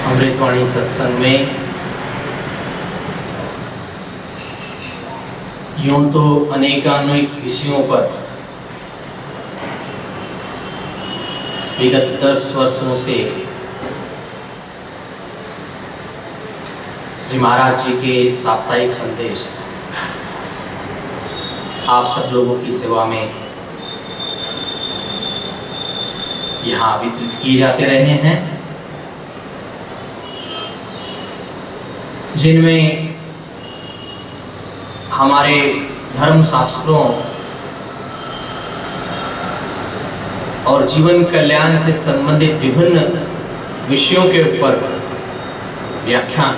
अमृतवाणी सत्संग में यूं तो अनेकानेक विषयों पर विगत 10 वर्षों से श्री महाराज जी के साप्ताहिक संदेश आप सब लोगों की सेवा में यहाँ वितरित किए जाते रहे हैं, जिनमें हमारे धर्म शास्त्रों और जीवन कल्याण से संबंधित विभिन्न विषयों के ऊपर व्याख्यान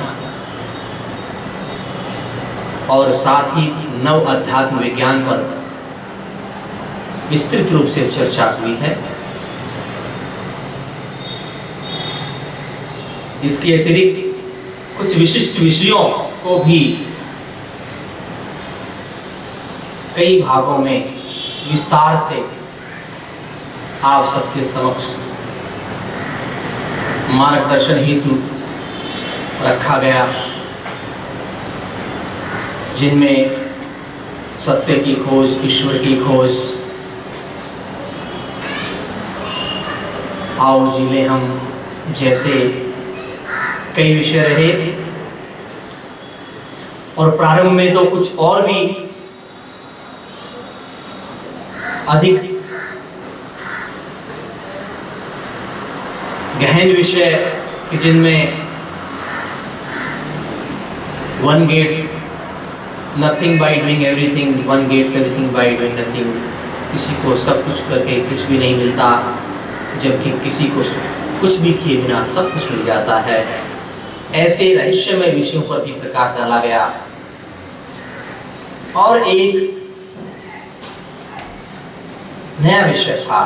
और साथ ही नव अध्यात्म विज्ञान पर विस्तृत रूप से चर्चा हुई है। इसके अतिरिक्त कुछ विशिष्ट विषयों को भी कई भागों में विस्तार से आप सबके समक्ष मार्गदर्शन हेतु रखा गया, जिनमें सत्य की खोज, ईश्वर की खोज, आओ जीले हम जैसे कई विषय रहे। और प्रारंभ में तो कुछ और भी अधिक गहन विषय कि जिनमें one gets nothing by doing everything, one gets everything by doing nothing. किसी को सब कुछ करके कुछ भी नहीं मिलता, जबकि किसी को कुछ भी किए बिना सब कुछ मिल जाता है। ऐसे रहस्यमय विषयों पर भी प्रकाश डाला गया। और एक नया विषय था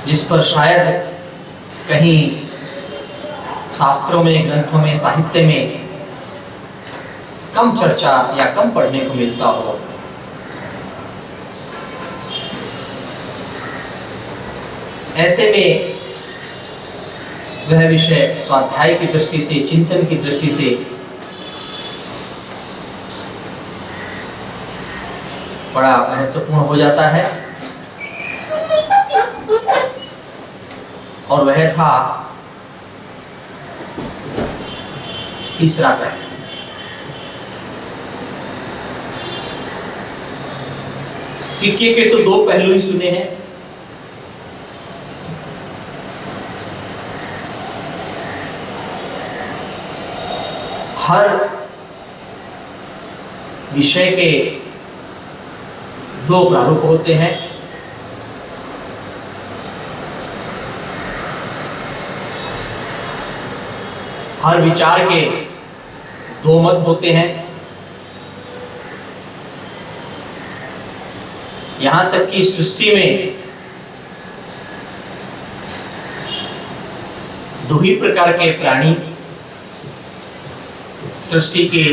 जिस पर शायद कहीं शास्त्रों में, ग्रंथों में, साहित्य में कम चर्चा या कम पढ़ने को मिलता हो। ऐसे में वह विषय स्वाध्याय की दृष्टि से, चिंतन की दृष्टि से बड़ा महत्वपूर्ण हो जाता है। और वह था तीसरा पहलू। सिक्के के तो दो पहलू ही सुने हैं। हर विषय के दो प्रारूप होते हैं। हर विचार के दो मत होते हैं। यहां तक कि सृष्टि में दो ही प्रकार के प्राणी सृष्टि के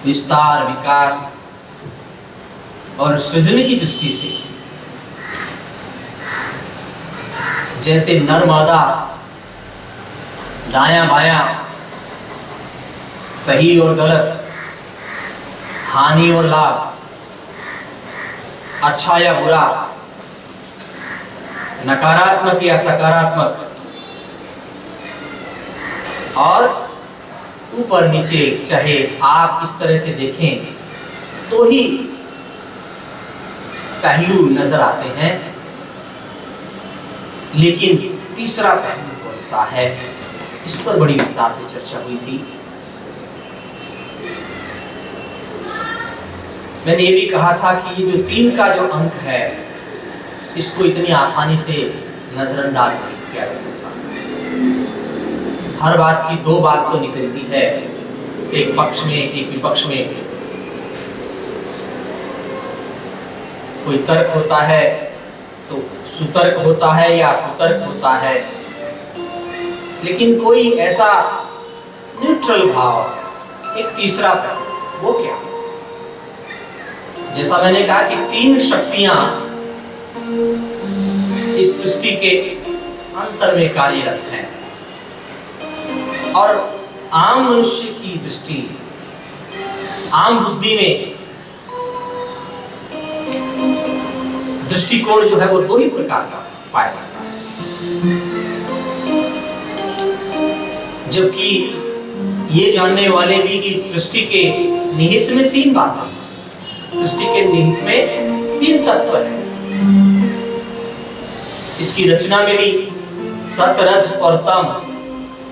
विस्तार, विकास और सृजन की दृष्टि से, जैसे नर मादा, दायां बायां, सही और गलत, हानि और लाभ, अच्छा या बुरा, नकारात्मक या सकारात्मक, और ऊपर नीचे, चाहे आप इस तरह से देखें तो ही पहलू नजर आते हैं। लेकिन तीसरा पहलू कौन सा है, इस पर बड़ी विस्तार से चर्चा हुई थी। मैंने ये भी कहा था कि ये जो 3 का जो अंक है, इसको इतनी आसानी से नजरअंदाज नहीं किया जा सकता। हर बात की दो बात तो निकलती है, एक पक्ष में, एक विपक्ष में। कोई तर्क होता है तो सुतर्क होता है या कुतर्क होता है, लेकिन कोई ऐसा न्यूट्रल भाव, एक तीसरा पहलू, वो क्या? जैसा मैंने कहा कि 3 शक्तियां इस सृष्टि के अंतर में कार्यरत हैं। और आम मनुष्य की दृष्टि, आम बुद्धि में दृष्टिकोण जो है वो दो ही प्रकार का पाया जाता है, जबकि ये जानने वाले भी कि सृष्टि के निहित में तीन बातें, सृष्टि के निहित में तीन तत्व हैं। इसकी रचना में भी सत, रज और तम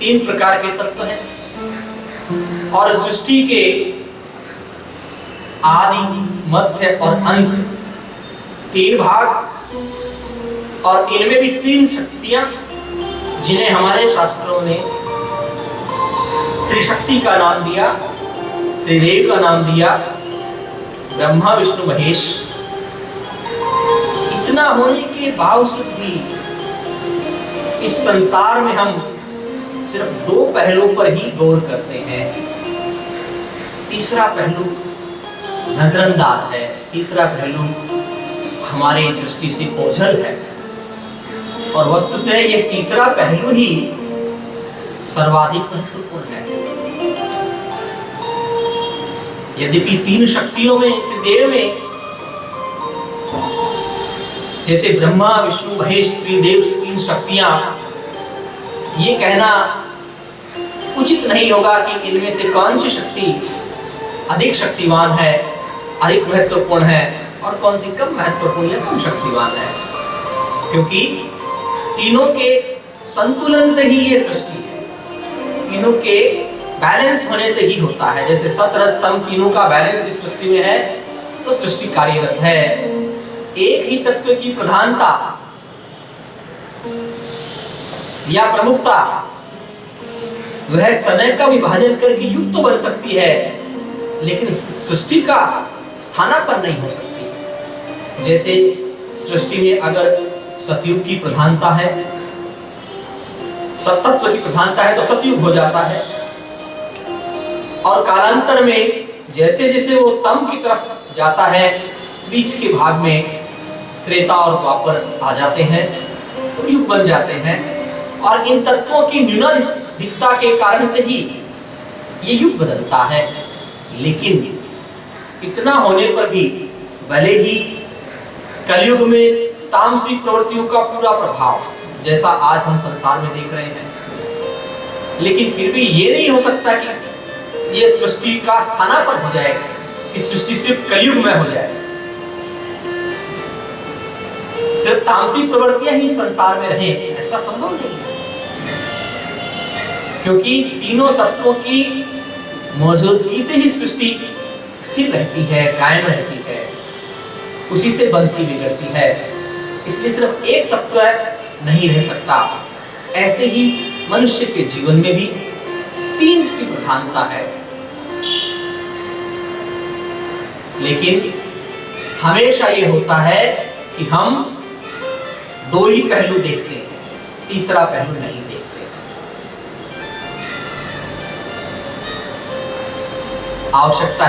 तीन प्रकार के तत्व हैं। और सृष्टि के आदि, मध्य और अंत तीन भाग, और इनमें भी तीन शक्तियां, जिन्हें हमारे शास्त्रों ने त्रिशक्ति का नाम दिया, त्रिदेव का नाम दिया, ब्रह्मा विष्णु महेश। इतना होने के बावजूद भी इस संसार में हम सिर्फ दो पहलुओं पर ही गौर करते हैं। तीसरा पहलू नजरअंदाज है, तीसरा पहलू हमारी दृष्टि से ओझल है। और वस्तुतः यह तीसरा पहलू ही सर्वाधिक महत्वपूर्ण है। यद्यपि तीन शक्तियों में, त्रिदेव में, जैसे ब्रह्मा विष्णु महेश त्रिदेव तीन शक्तियां, ये कहना उचित नहीं होगा कि इनमें से कौन सी शक्ति अधिक शक्तिवान है, अधिक महत्वपूर्ण है, और कौन सी कम महत्वपूर्ण या कम शक्तिवान है, क्योंकि तीनों के संतुलन से ही ये सृष्टि है, तीनों के बैलेंस होने से ही होता है। जैसे सत, रज, तम तीनों का बैलेंस इस सृष्टि में है तो सृष्टि कार्यरत है। एक ही तत्व की प्रधानता या प्रमुखता वह समय का विभाजन करके युक्त तो बन सकती है, लेकिन सृष्टि का स्थानापन्न नहीं हो सकती। जैसे सृष्टि में अगर सतयुग की प्रधानता है, सतत्व की प्रधानता है, तो सतयुग हो जाता है। और कालांतर में जैसे जैसे वो तम की तरफ जाता है, बीच के भाग में त्रेता और द्वापर आ जाते हैं, तो युग बन जाते हैं। और इन तत्वों की न्यूनाधिकता के कारण से ही ये युग बदलता है। लेकिन इतना होने पर भी भले ही कलयुग में तामसिक प्रवृत्तियों का पूरा प्रभाव जैसा आज हम संसार में देख रहे हैं, लेकिन फिर भी ये नहीं हो सकता कि ये सृष्टि का स्थानापन्न हो जाए, कि सृष्टि सिर्फ कलयुग में हो जाए, सिर्फ तामसिक प्रवृत्तियां ही संसार में रहें, ऐसा संभव नहीं है। क्योंकि तीनों तत्वों की मौजूदगी से ही सृष्टि स्थिर रहती है, कायम रहती है, उसी से बनती बिगड़ती है। इसलिए सिर्फ एक तत्व नहीं रह सकता। ऐसे ही मनुष्य के जीवन में भी तीन की प्रधानता है, लेकिन हमेशा ये होता है कि हम दो ही पहलू देखते हैं, तीसरा पहलू नहीं देखते। आवश्यकता